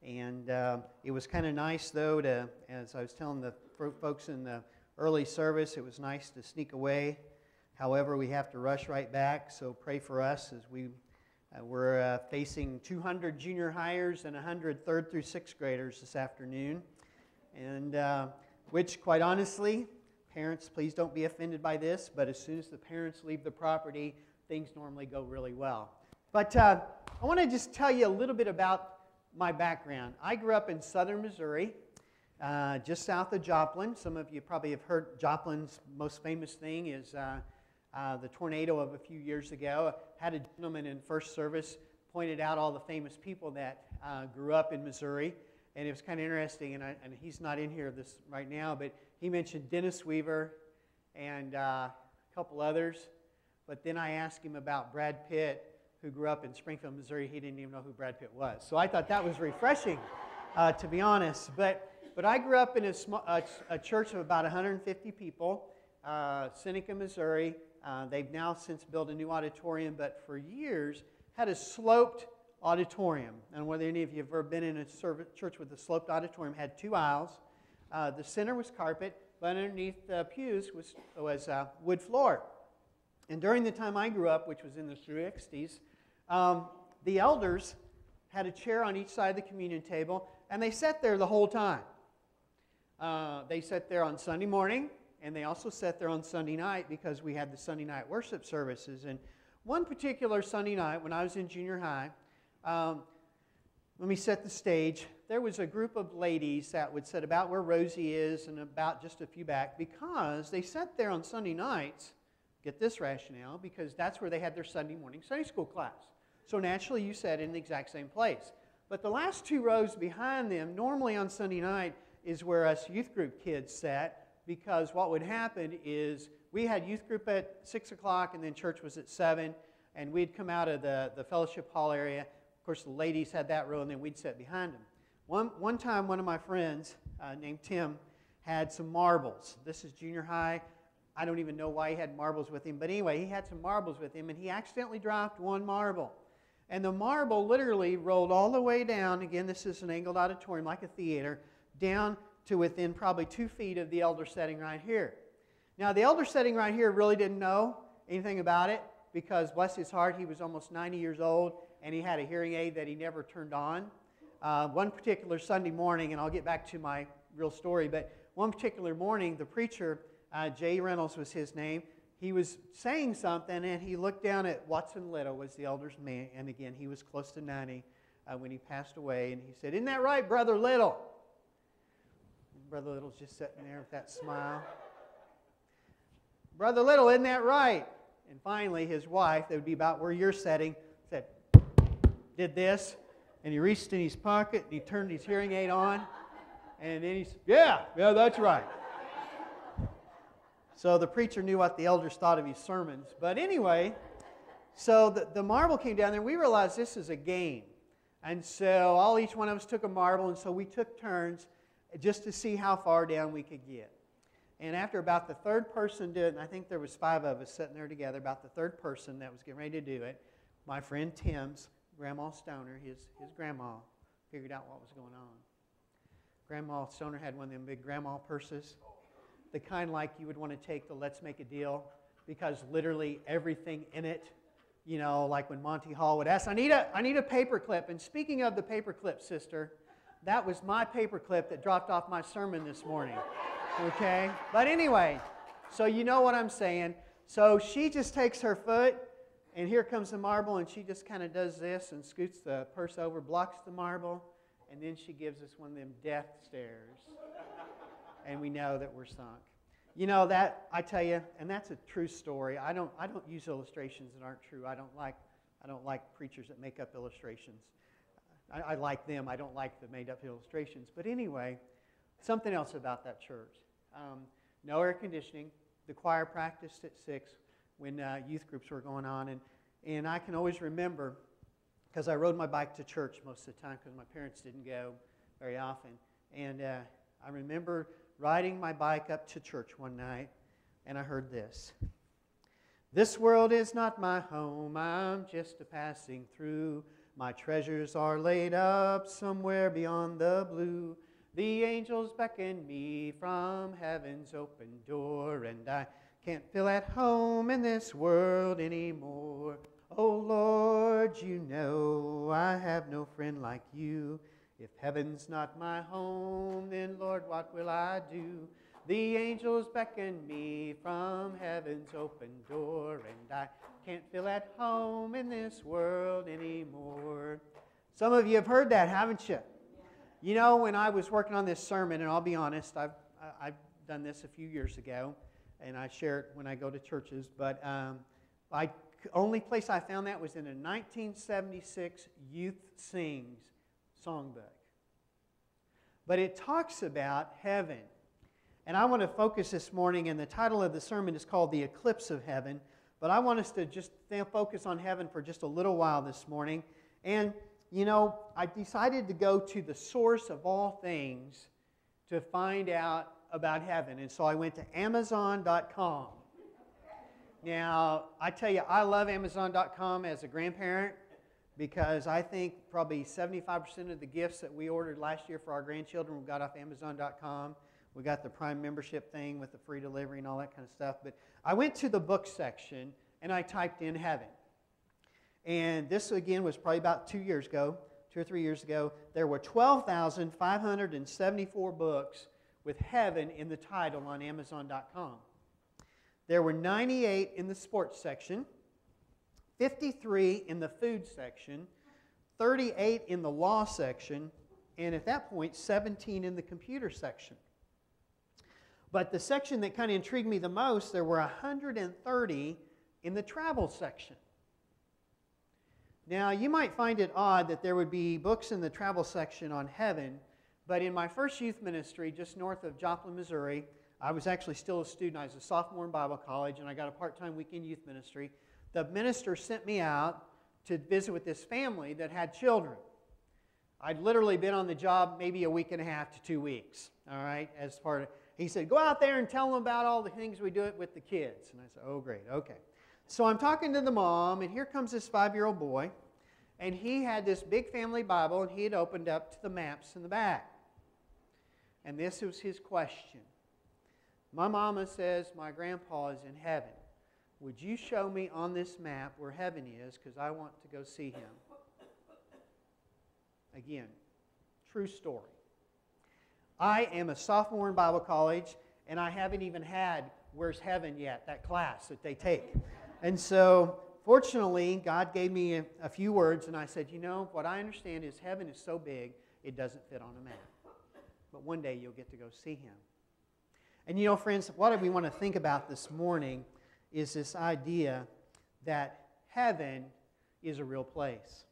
And it was kind of nice, though, as I was telling the folks in the early service, it was nice to sneak away. However, we have to rush right back, so pray for us as we're facing 200 junior hires and 100 third through sixth graders this afternoon. And which, quite honestly, parents, please don't be offended by this, but as soon as the parents leave the property, things normally go really well. But I want to just tell you a little bit about my background. I grew up in southern Missouri, just south of Joplin. Some of you probably have heard Joplin's most famous thing is the tornado of a few years ago. I had a gentleman in first service pointed out all the famous people that grew up in Missouri, and it was kind of interesting, and he's not in here right now, but he mentioned Dennis Weaver and a couple others. But then I asked him about Brad Pitt, who grew up in Springfield, Missouri. He didn't even know who Brad Pitt was. So I thought that was refreshing, to be honest. But I grew up in a church of about 150 people, Seneca, Missouri. They've now since built a new auditorium, but for years had a sloped auditorium. And whether any of you have ever been in a church with a sloped auditorium, had 2 aisles. The center was carpet, but underneath the pews was wood floor. And during the time I grew up, which was in the 60s, the elders had a chair on each side of the communion table, and they sat there the whole time. They sat there on Sunday morning, and they also sat there on Sunday night because we had the Sunday night worship services. And one particular Sunday night when I was in junior high, let me set the stage. There was a group of ladies that would sit about where Rosie is and about just a few back because they sat there on Sunday nights, get this rationale, because that's where they had their Sunday morning Sunday school class. So naturally you sat in the exact same place. But the last 2 rows behind them, normally on Sunday night, is where us youth group kids sat, because what would happen is we had youth group at 6 o'clock and then church was at 7, and we'd come out of the fellowship hall area. Of course, the ladies had that row, and then we'd sit behind them. One time, one of my friends named Tim had some marbles. This is junior high. I don't even know why he had marbles with him, but anyway, he had some marbles with him, and he accidentally dropped one marble. And the marble literally rolled all the way down. Again, this is an angled auditorium like a theater, down to within probably 2 feet of the elder setting right here. Now, the elder setting right here really didn't know anything about it because, bless his heart, he was almost 90 years old, and he had a hearing aid that he never turned on. One particular Sunday morning, and I'll get back to my real story, but one particular morning, the preacher, Jay Reynolds was his name, he was saying something, and he looked down at Watson Little, was the elder's man, and again, he was close to 90 when he passed away, and he said, "Isn't that right, Brother Little?" And Brother Little's just sitting there with that smile. "Brother Little, isn't that right?" And finally, his wife, that would be about where you're sitting, said, did this, and he reached in his pocket, and he turned his hearing aid on, and then he said, yeah, that's right. So the preacher knew what the elders thought of his sermons. But anyway, so the marble came down there, and we realized this is a game. And so each one of us took a marble, and so we took turns just to see how far down we could get. And after about the third person did it, and I think there was 5 of us sitting there together, about the third person that was getting ready to do it, my friend Tim's, Grandma Stoner, his grandma, figured out what was going on. Grandma Stoner had one of them big grandma purses, the kind like you would want to take the Let's Make a Deal, because literally everything in it, you know, like when Monty Hall would ask, I need a paper clip. And speaking of the paper clip, sister, that was my paper clip that dropped off my sermon this morning. Okay? But anyway, so you know what I'm saying. So she just takes her foot, and here comes the marble, and she just kind of does this and scoots the purse over, blocks the marble, and then she gives us one of them death stares. And we know that we're sunk. You know, that, I tell you, and that's a true story. I don't use illustrations that aren't true. I don't like preachers that make up illustrations. I like them. I don't like the made-up illustrations. But anyway, something else about that church. No air conditioning. The choir practiced at 6 when youth groups were going on. And I can always remember, because I rode my bike to church most of the time because my parents didn't go very often. And I remember riding my bike up to church one night, and I heard this. This world is not my home, I'm just a passing through. My treasures are laid up somewhere beyond the blue. The angels beckon me from heaven's open door, and I can't feel at home in this world anymore. Oh Lord, you know I have no friend like you. If heaven's not my home, then Lord, what will I do? The angels beckon me from heaven's open door, and I can't feel at home in this world anymore. Some of you have heard that, haven't you? You know, when I was working on this sermon, and I'll be honest, I've done this a few years ago, and I share it when I go to churches, but only place I found that was in a 1976 Youth Sings songbook. But it talks about heaven. And I want to focus this morning, and the title of the sermon is called The Eclipse of Heaven. But I want us to just focus on heaven for just a little while this morning. And, you know, I decided to go to the source of all things to find out about heaven. And so I went to Amazon.com. Now, I tell you, I love Amazon.com as a grandparent because I think probably 75% of the gifts that we ordered last year for our grandchildren we got off Amazon.com. We got the Prime membership thing with the free delivery and all that kind of stuff. But I went to the book section and I typed in heaven. And this, again, was probably about 2 or 3 years ago. There were 12,574 books with heaven in the title on Amazon.com. There were 98 in the sports section, 53 in the food section, 38 in the law section, and at that point, 17 in the computer section. But the section that kind of intrigued me the most, there were 130 in the travel section. Now, you might find it odd that there would be books in the travel section on heaven, but in my first youth ministry, just north of Joplin, Missouri, I was actually still a student. I was a sophomore in Bible college, and I got a part-time weekend youth ministry. The minister sent me out to visit with this family that had children. I'd literally been on the job maybe a week and a half to 2 weeks, all right, as part of... He said, go out there and tell them about all the things we do with the kids. And I said, oh, great, okay. So I'm talking to the mom, and here comes this 5-year-old boy, and he had this big family Bible, and he had opened up to the maps in the back. And this was his question. My mama says my grandpa is in heaven. Would you show me on this map where heaven is, because I want to go see him? Again, true story. I am a sophomore in Bible college, and I haven't even had Where's Heaven yet, that class that they take. And so, fortunately, God gave me a few words, and I said, you know, what I understand is heaven is so big, it doesn't fit on a map. But one day you'll get to go see him. And you know, friends, what we want to think about this morning is this idea that heaven is a real place.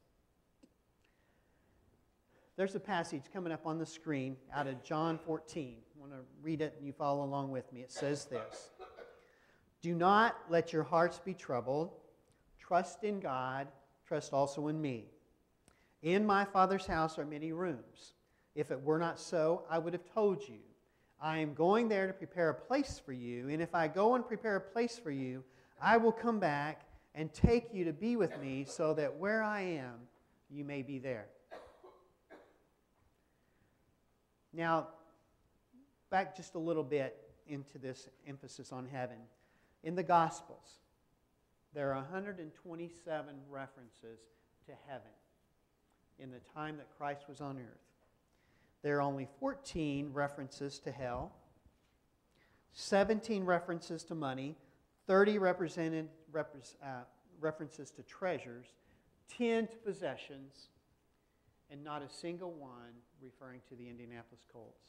There's a passage coming up on the screen out of John 14. I want to read it and you follow along with me. It says this: do not let your hearts be troubled. Trust in God. Trust also in me. In my Father's house are many rooms. If it were not so, I would have told you. I am going there to prepare a place for you, and if I go and prepare a place for you, I will come back and take you to be with me, so that where I am, you may be there. Now, back just a little bit into this emphasis on heaven. In the Gospels, there are 127 references to heaven in the time that Christ was on earth. There are only 14 references to hell, 17 references to money, 30 references to treasures, 10 to possessions, and not a single one referring to the Indianapolis Colts.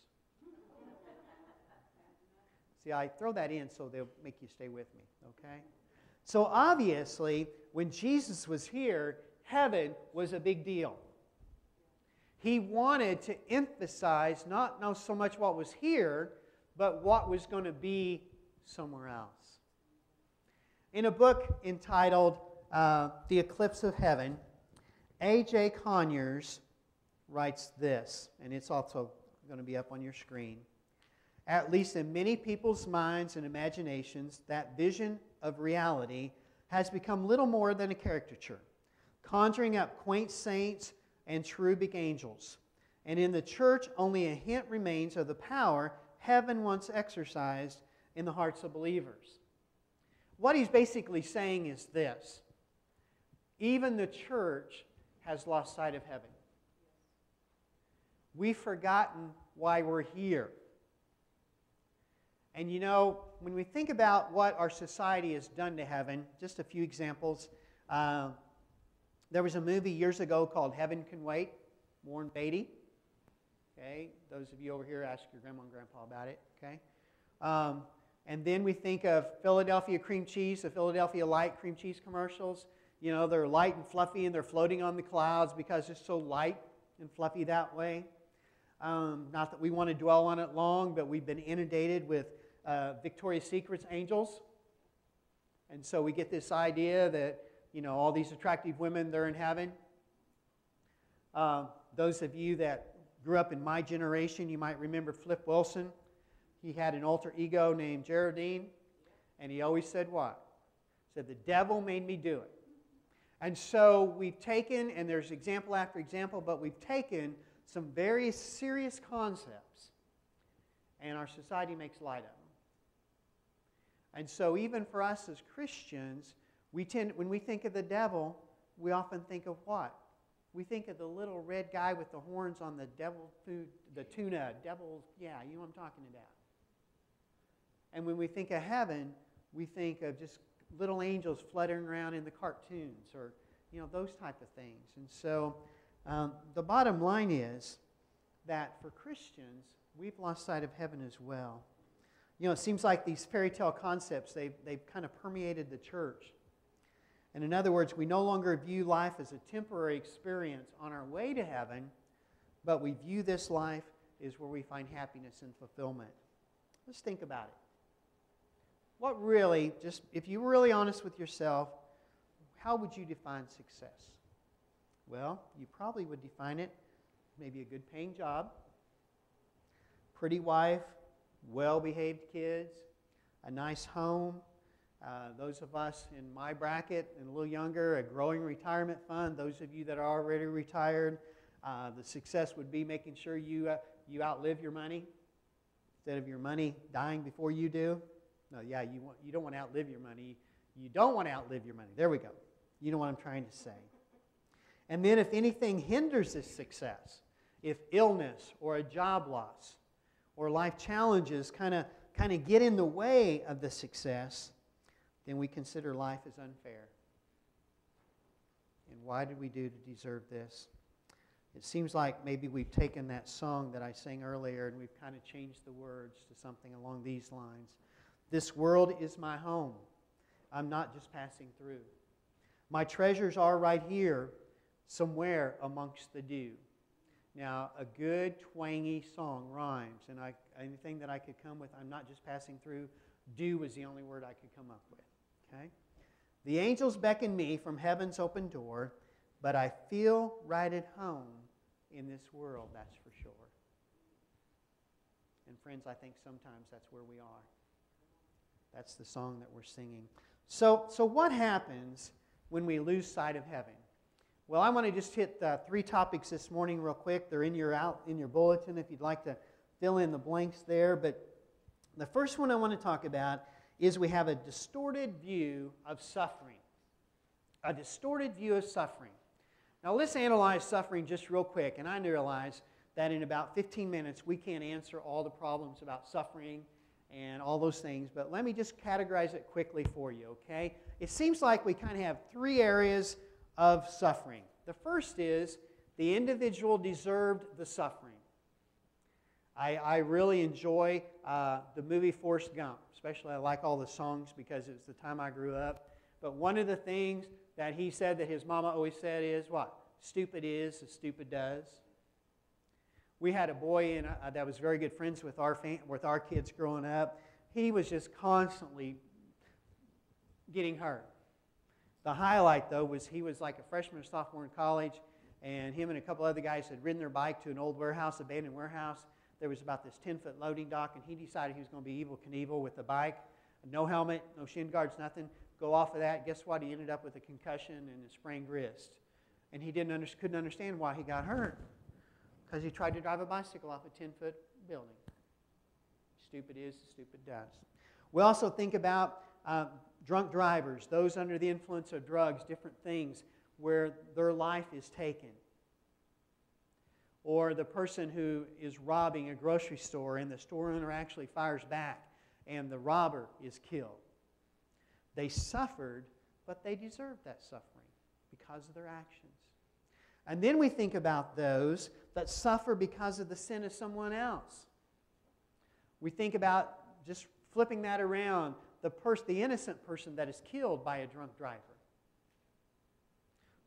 See, I throw that in so they'll make you stay with me, okay? So obviously, when Jesus was here, heaven was a big deal. He wanted to emphasize not so much what was here, but what was going to be somewhere else. In a book entitled The Eclipse of Heaven, A.J. Conyers writes this, and it's also going to be up on your screen. At least in many people's minds and imaginations, that vision of reality has become little more than a caricature. conjuring up quaint saints and cherubic angels. And in the church, only a hint remains of the power heaven once exercised in the hearts of believers. What he's basically saying is this: even the church has lost sight of heaven. We've forgotten why we're here. And you know, when we think about what our society has done to heaven, just a few examples. There was a movie years ago called Heaven Can Wait, Warren Beatty. Okay, those of you over here, ask your grandma and grandpa about it. Okay, and then we think of Philadelphia cream cheese, the Philadelphia Light cream cheese commercials. You know, they're light and fluffy, and they're floating on the clouds because it's so light and fluffy that way. Not that we want to dwell on it long, but we've been inundated with Victoria's Secret's angels. And so we get this idea that, you know, all these attractive women, they're in heaven. Those of you that grew up in my generation, you might remember Flip Wilson. He had an alter ego named Geraldine, and he always said what? He said, "The devil made me do it." And so we've taken, and there's example after example, but we've taken some very serious concepts, and our society makes light of them. And so even for us as Christians, when we think of the devil, we often think of what? We think of the little red guy with the horns on the devil food, the tuna, devil, yeah, you know what I'm talking about. And when we think of heaven, we think of just little angels fluttering around in the cartoons, or, you know, those type of things. And so the bottom line is that for Christians, we've lost sight of heaven as well. You know, it seems like these fairy tale concepts, they've kind of permeated the church. And in other words, we no longer view life as a temporary experience on our way to heaven, but we view this life as where we find happiness and fulfillment. Let's think about it. What really, just if you were really honest with yourself, how would you define success? Well, you probably would define it maybe a good paying job, pretty wife, well-behaved kids, a nice home. Those of us in my bracket and a little younger, a growing retirement fund. Those of you that are already retired, the success would be making sure you outlive your money instead of your money dying before you do. No, yeah, you don't want to outlive your money. You don't want to outlive your money. There we go. You know what I'm trying to say. And then if anything hinders this success, if illness or a job loss or life challenges kind of get in the way of the success, then we consider life as unfair. And why did we do to deserve this? It seems like maybe we've taken that song that I sang earlier and we've kind of changed the words to something along these lines. This world is my home. I'm not just passing through. My treasures are right here, somewhere amongst the dew. Now, a good twangy song rhymes, and anything that I could come with, I'm not just passing through, dew was the only word I could come up with. Okay? The angels beckon me from heaven's open door, but I feel right at home in this world, that's for sure. And friends, I think sometimes that's where we are. That's the song that we're singing. So what happens when we lose sight of heaven? Well, I want to just hit 3 topics this morning real quick. They're in your bulletin if you'd like to fill in the blanks there. But the first one I want to talk about is we have a distorted view of suffering. A distorted view of suffering. Now let's analyze suffering just real quick. And I realize that in about 15 minutes we can't answer all the problems about suffering and all those things. But let me just categorize it quickly for you, okay? It seems like we kind of have 3 areas of suffering. The first is the individual deserved the suffering. I really enjoy the movie Forrest Gump. Especially I like all the songs because it's the time I grew up. But one of the things that he said that his mama always said is what? Stupid is as stupid does. We had a boy that was very good friends with our kids growing up. He was just constantly getting hurt. The highlight, though, was he was like a freshman or sophomore in college, and him and a couple other guys had ridden their bike to an old warehouse, abandoned warehouse. There was about this 10-foot loading dock, and he decided he was going to be Evel Knievel with the bike. No helmet, no shin guards, nothing. Go off of that. Guess what? He ended up with a concussion and a sprained wrist. And he couldn't understand why he got hurt. Because he tried to drive a bicycle off a 10-foot building. Stupid is, stupid does. We also think about drunk drivers, those under the influence of drugs, different things where their life is taken. Or the person who is robbing a grocery store and the store owner actually fires back and the robber is killed. They suffered, but they deserved that suffering because of their actions. And then we think about those that suffer because of the sin of someone else. We think about, just flipping that around, the innocent person that is killed by a drunk driver.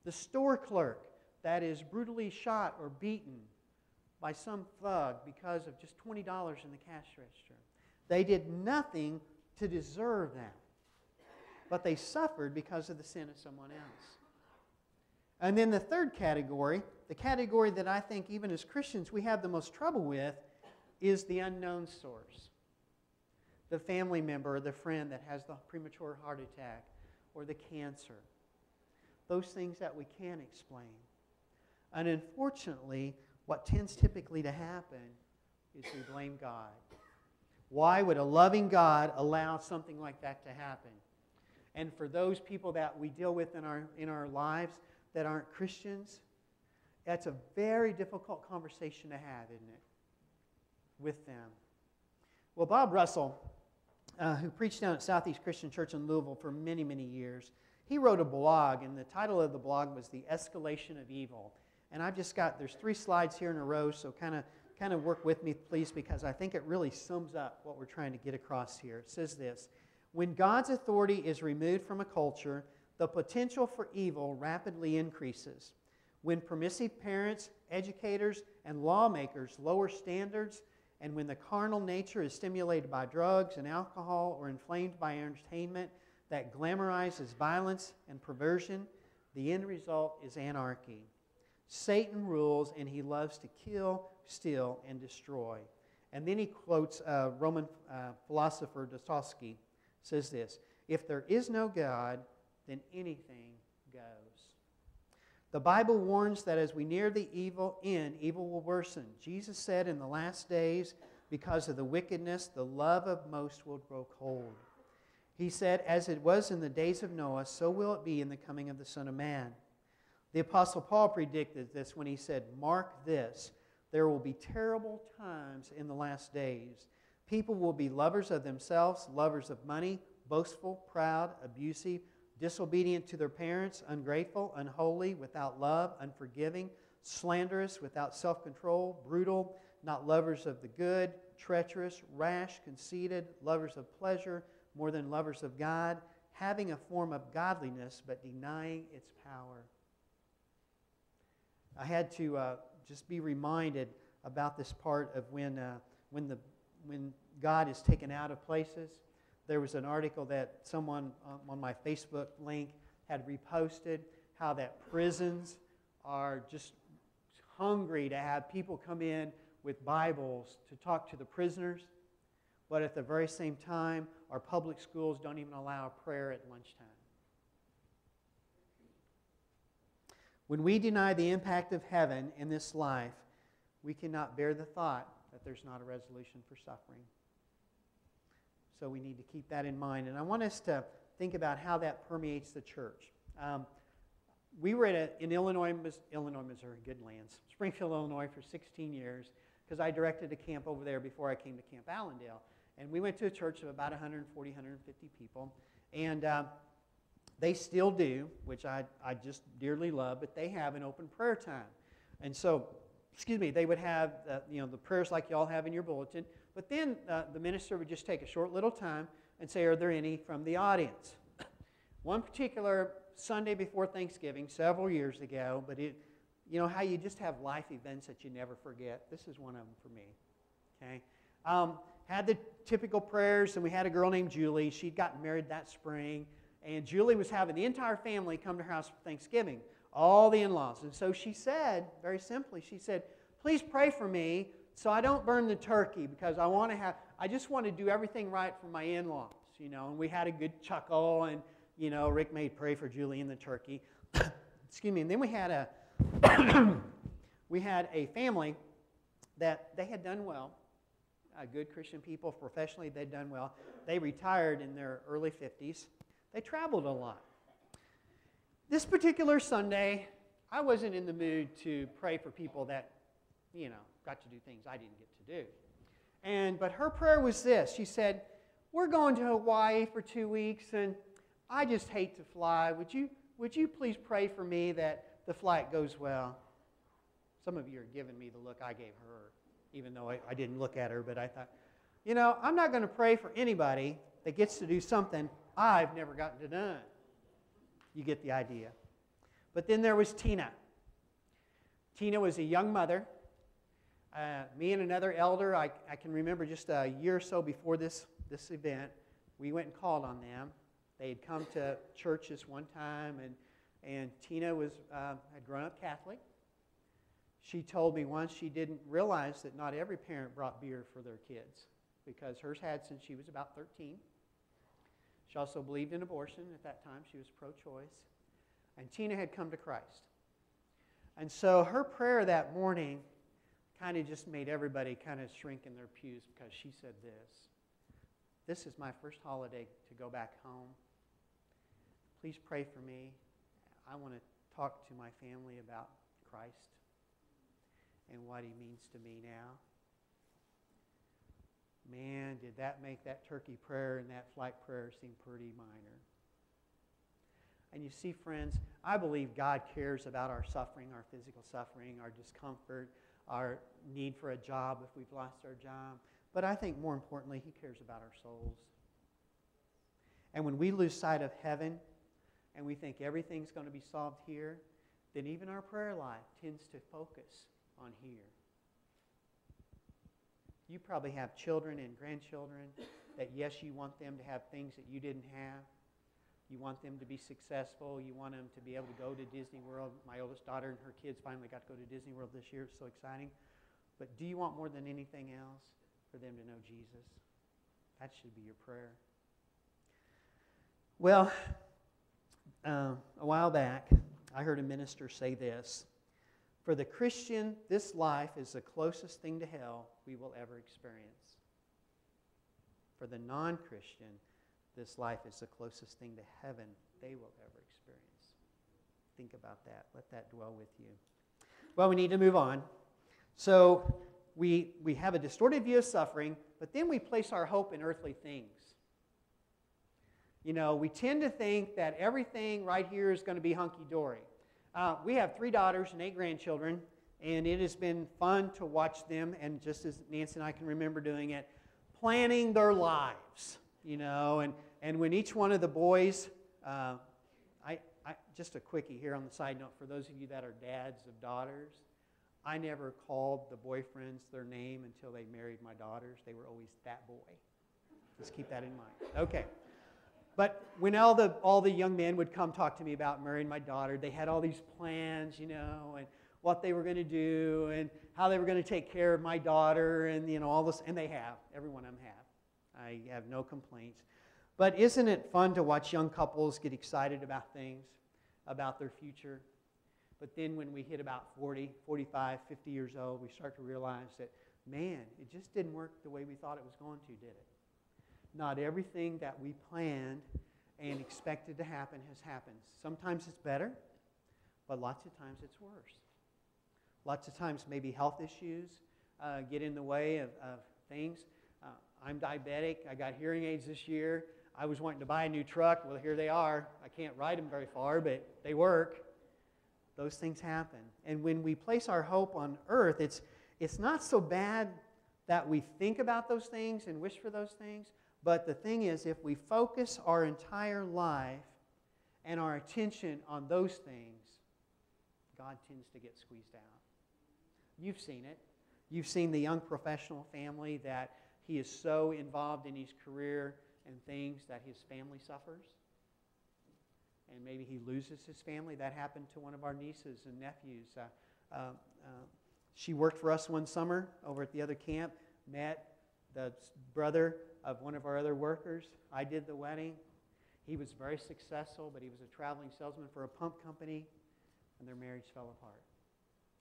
The store clerk that is brutally shot or beaten by some thug because of just $20 in the cash register. They did nothing to deserve that. But they suffered because of the sin of someone else. And then the third category, the category that I think even as Christians we have the most trouble with, is the unknown source. The family member or the friend that has the premature heart attack or the cancer. Those things that we can't explain. And unfortunately, what tends typically to happen is we blame God. Why would a loving God allow something like that to happen? And for those people that we deal with in our lives that aren't Christians, that's a very difficult conversation to have, isn't it? With them. Well, Bob Russell, who preached down at Southeast Christian Church in Louisville for many, many years, he wrote a blog, and the title of the blog was The Escalation of Evil. And I've just got, there's 3 slides here in a row, so kind of work with me, please, because I think it really sums up what we're trying to get across here. It says this: when God's authority is removed from a culture, the potential for evil rapidly increases. When permissive parents, educators, and lawmakers lower standards, and when the carnal nature is stimulated by drugs and alcohol or inflamed by entertainment that glamorizes violence and perversion, the end result is anarchy. Satan rules, and he loves to kill, steal, and destroy. And then he quotes Roman philosopher Dostoevsky. Says this: if there is no God, then anything goes. The Bible warns that as we near the end, evil will worsen. Jesus said in the last days, because of the wickedness, the love of most will grow cold. He said, as it was in the days of Noah, so will it be in the coming of the Son of Man. The Apostle Paul predicted this when he said, mark this, there will be terrible times in the last days. People will be lovers of themselves, lovers of money, boastful, proud, abusive, disobedient to their parents, ungrateful, unholy, without love, unforgiving, slanderous, without self-control, brutal, not lovers of the good, treacherous, rash, conceited, lovers of pleasure more than lovers of God, having a form of godliness but denying its power. I had to just be reminded about this part of when God is taken out of places. There was an article that someone on my Facebook link had reposted, how that prisons are just hungry to have people come in with Bibles to talk to the prisoners, but at the very same time, our public schools don't even allow a prayer at lunchtime. When we deny the impact of heaven in this life, we cannot bear the thought that there's not a resolution for suffering. So we need to keep that in mind. And I want us to think about how that permeates the church. We were in Illinois, Missouri, good lands, Springfield, Illinois for 16 years, because I directed a camp over there before I came to Camp Allendale. And we went to a church of about 140, 150 people. And they still do, which I just dearly love, but they have an open prayer time. And so, they would have the prayers like you all have in your bulletin, but then the minister would just take a short little time and say, are there any from the audience? One particular Sunday before Thanksgiving, several years ago, but how you just have life events that you never forget. This is one of them for me. Okay, had the typical prayers, and we had a girl named Julie. She'd gotten married that spring, and Julie was having the entire family come to her house for Thanksgiving, all the in-laws. And so she said, very simply, she said, please pray for me so I don't burn the turkey, because I just want to do everything right for my in-laws, And we had a good chuckle, and, Rick made pray for Julie and the turkey. excuse me, and then we had a we had a family that they had done well, good Christian people. Professionally, they'd done well. They retired in their early 50s. They traveled a lot. This particular Sunday, I wasn't in the mood to pray for people that, got to do things I didn't get to do. But her prayer was this. She said, "We're going to Hawaii for 2 weeks, and I just hate to fly. Would you please pray for me that the flight goes well?" Some of you are giving me the look I gave her, even though I didn't look at her, but I thought, I'm not going to pray for anybody that gets to do something I've never gotten to do. You get the idea. But then there was Tina. Tina was a young mother. Me and another elder, I can remember just a year or so before this event, we went and called on them. They had come to church this one time, and Tina had grown up Catholic. She told me once she didn't realize that not every parent brought beer for their kids, because hers had since she was about 13. She also believed in abortion at that time. She was pro-choice. And Tina had come to Christ. And so her prayer that morning kind of just made everybody kind of shrink in their pews, because she said this: "This is my first holiday to go back home. Please pray for me. I want to talk to my family about Christ and what He means to me now." Man, did that make that turkey prayer and that flight prayer seem pretty minor. And you see, friends, I believe God cares about our suffering, our physical suffering, our discomfort, our need for a job if we've lost our job. But I think more importantly, He cares about our souls. And when we lose sight of heaven and we think everything's going to be solved here, then even our prayer life tends to focus on here. You probably have children and grandchildren that, yes, you want them to have things that you didn't have. You want them to be successful. You want them to be able to go to Disney World. My oldest daughter and her kids finally got to go to Disney World this year. It's so exciting. But do you want more than anything else for them to know Jesus? That should be your prayer. Well, a while back, I heard a minister say this: "For the Christian, this life is the closest thing to hell we will ever experience. For the non-Christian, this life is the closest thing to heaven they will ever experience." Think about that. Let that dwell with you. Well, we need to move on. So we have a distorted view of suffering, but then we place our hope in earthly things. We tend to think that everything right here is going to be hunky-dory. We have 3 daughters and 8 grandchildren, and it has been fun to watch them, and just as Nancy and I can remember doing it, planning their lives, and when each one of the boys, just a quickie here on the side note, for those of you that are dads of daughters, I never called the boyfriends their name until they married my daughters. They were always that boy. Just keep that in mind. Okay. But when all the young men would come talk to me about marrying my daughter, they had all these plans, and what they were going to do, and how they were going to take care of my daughter, and all this. And they have. Every one of them have. I have no complaints. But isn't it fun to watch young couples get excited about things, about their future? But then when we hit about 40, 45, 50 years old, we start to realize that, man, it just didn't work the way we thought it was going to, did it? Not everything that we planned and expected to happen has happened. Sometimes it's better, but lots of times it's worse. Lots of times maybe health issues get in the way of things. I'm diabetic. I got hearing aids this year. I was wanting to buy a new truck. Well, here they are. I can't ride them very far, but they work. Those things happen. And when we place our hope on earth, it's not so bad that we think about those things and wish for those things. But the thing is, if we focus our entire life and our attention on those things, God tends to get squeezed out. You've seen it. You've seen the young professional family that he is so involved in his career and things that his family suffers. And maybe he loses his family. That happened to one of our nieces and nephews. She worked for us one summer over at the other camp, met the brother of one of our other workers. I did the wedding. He was very successful, but he was a traveling salesman for a pump company. and their marriage fell apart.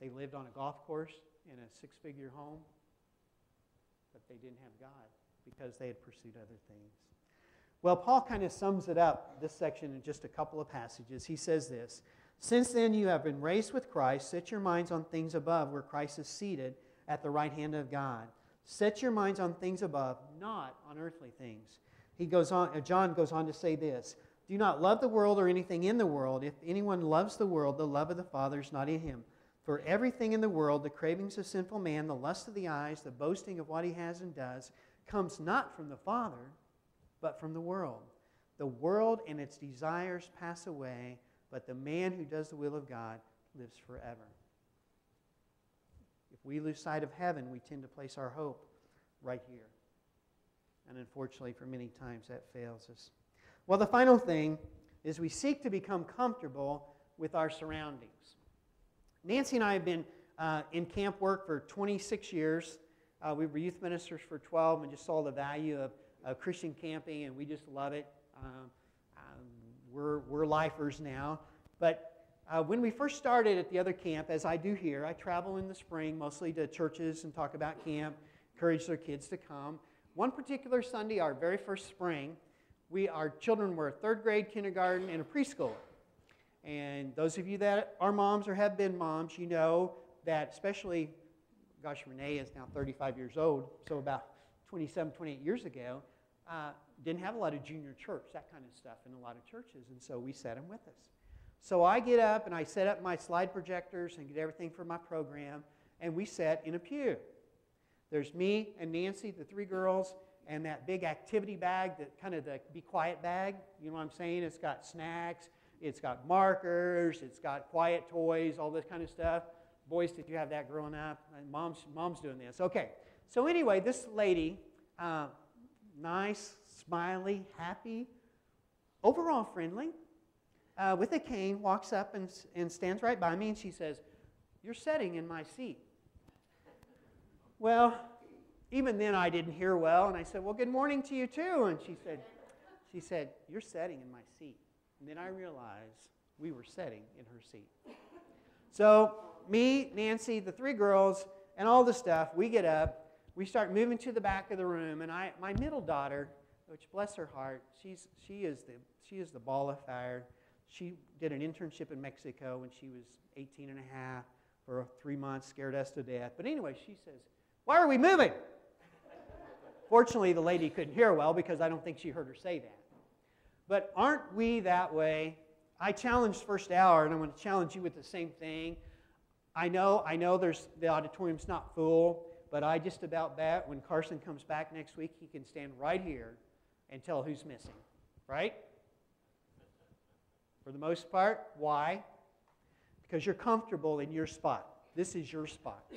They lived on a golf course in a six-figure home, but they didn't have God because they had pursued other things. Well, Paul kind of sums it up, this section, in just a couple of passages. He says this, "Since then you have been raised with Christ, set your minds on things above, where Christ is seated at the right hand of God. Set your minds on things above, not on earthly things." John goes on to say this, "Do not love the world or anything in the world. If anyone loves the world, the love of the Father is not in him. For everything in the world, the cravings of sinful man, the lust of the eyes, the boasting of what he has and does, comes not from the Father, but from the world. The world and its desires pass away, but the man who does the will of God lives forever." If we lose sight of heaven, we tend to place our hope right here. And unfortunately, for many times, that fails us. Well, the final thing is we seek to become comfortable with our surroundings. Nancy and I have been in camp work for 26 years. We were youth ministers for 12 and just saw the value of Christian camping, and we just love it. We're lifers now. But when we first started at the other camp, as I do here, I travel in the spring mostly to churches and talk about camp, encourage their kids to come. One particular Sunday, our very first spring, our children were a third grade, kindergarten, and a preschool. And those of you that are moms or have been moms, you know that especially, Renee is now 35 years old, so about 27, 28 years ago, didn't have a lot of junior church, that kind of stuff in a lot of churches, and so we set them with us. So I get up and I set up my slide projectors and get everything for my program, and we sat in a pew. There's me and Nancy, the three girls, and that big activity bag, that kind of the be quiet bag. You know what I'm saying? It's got snacks, it's got markers, it's got quiet toys, all this kind of stuff. Boys, did you have that growing up? And mom's doing this. Okay. So anyway, this lady, nice, smiley, happy, overall friendly, with a cane, walks up and stands right by me, and she says, "You're sitting in my seat." Well, even then I didn't hear well, and I said, "Well, good morning to you too." And she said, "You're sitting in my seat." And then I realized we were sitting in her seat. So me, Nancy, the three girls, and all the stuff, we get up, we start moving to the back of the room, and my middle daughter, which bless her heart, she is the ball of fire. She did an internship in Mexico when she was 18 and a half for 3 months, scared us to death. But anyway, she says, "Why are we moving?" Fortunately, the lady couldn't hear well because I don't think she heard her say that. But aren't we that way? I challenged first hour, and I'm going to challenge you with the same thing. I know the auditorium's not full, but I just about bet when Carson comes back next week, he can stand right here and tell who's missing, right? For the most part. Why? Because you're comfortable in your spot. This is your spot.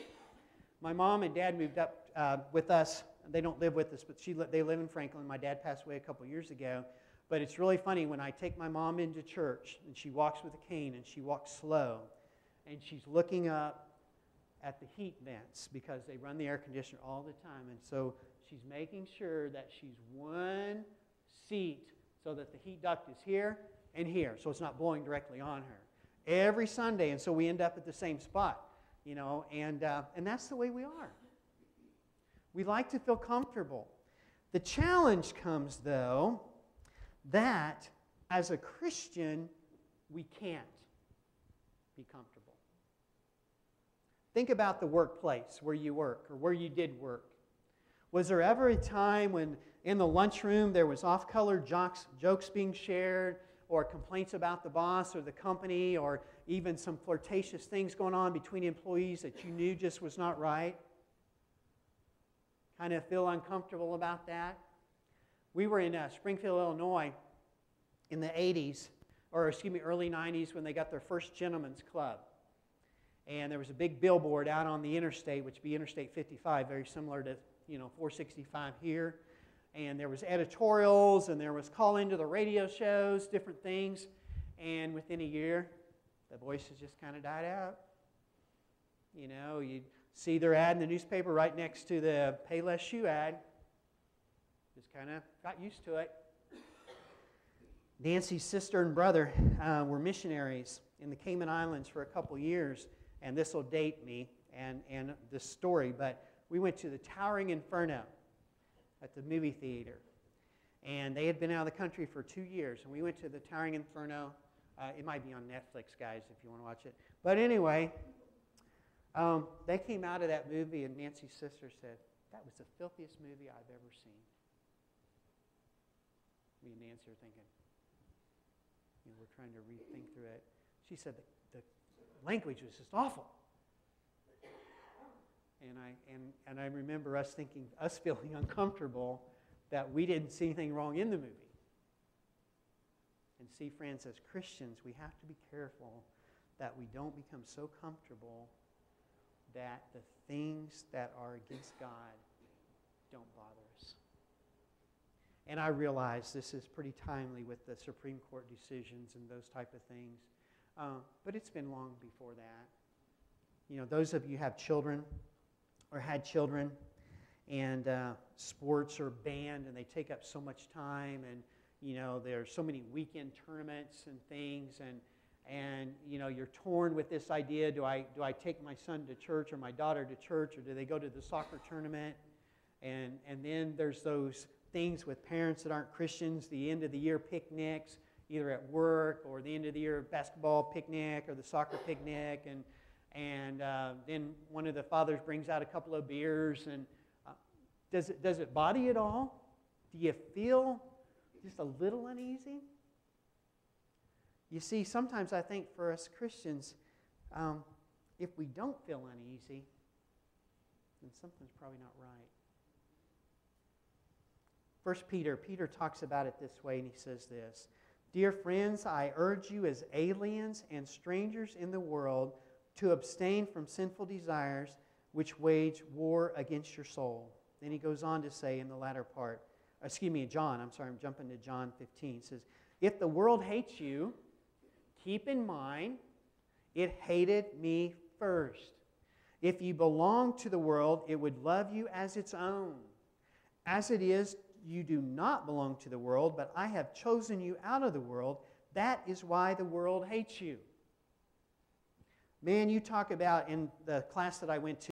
My mom and dad moved up with us. They don't live with us, but they live in Franklin. My dad passed away a couple years ago. But it's really funny when I take my mom into church, and she walks with a cane, and she walks slow, and she's looking up at the heat vents because they run the air conditioner all the time. And so she's making sure that she's one seat so that the heat duct is here and here, so it's not blowing directly on her. Every Sunday, and so we end up at the same spot, you know, and that's the way we are. We like to feel comfortable. The challenge comes, though, that as a Christian, we can't be comfortable. Think about the workplace where you work or where you did work. Was there ever a time when in the lunchroom there was off-color jokes being shared, or complaints about the boss or the company, or even some flirtatious things going on between employees that you knew just was not right? Kind of feel uncomfortable about that? We were in Springfield, Illinois in the 80s, early 90s, when they got their first gentlemen's club. And there was a big billboard out on the interstate, which would be Interstate 55, very similar to 465 here. And there was editorials, and there was call into the radio shows, different things. And within a year, the voices just kind of died out. You know, you'd see their ad in the newspaper right next to the Payless shoe ad. Just kind of got used to it. Nancy's sister and brother were missionaries in the Cayman Islands for a couple years, and this will date me and this story, but we went to the Towering Inferno at the movie theater. And they had been out of the country for 2 years, and we went to the Towering Inferno. It might be on Netflix, guys, if you want to watch it. But anyway, they came out of that movie, and Nancy's sister said, "That was the filthiest movie I've ever seen." Me and Nancy are thinking, we're trying to rethink through it. She said the language was just awful. And I remember us feeling uncomfortable that we didn't see anything wrong in the movie. And see, friends, as Christians, we have to be careful that we don't become so comfortable that the things that are against God don't bother us. And I realize this is pretty timely with the Supreme Court decisions and those type of things. But it's been long before that. Those of you who have children or had children, and sports are banned and they take up so much time, and there's so many weekend tournaments and things, and you're torn with this idea: do I take my son to church or my daughter to church, or do they go to the soccer tournament? And then there's those things with parents that aren't Christians, the end of the year picnics, either at work or the end of the year basketball picnic or the soccer picnic, and then one of the fathers brings out a couple of beers, and does it bother you at all? Do you feel just a little uneasy? You see, sometimes I think for us Christians, if we don't feel uneasy, then something's probably not right. 1 Peter talks about it this way, and he says this: "Dear friends, I urge you as aliens and strangers in the world to abstain from sinful desires which wage war against your soul." Then he goes on to say in the latter part, John, I'm jumping to John 15. He says, "If the world hates you, keep in mind it hated me first. If you belong to the world, it would love you as its own. As it is, you do not belong to the world, but I have chosen you out of the world. That is why the world hates you." Man, you talk about, in the class that I went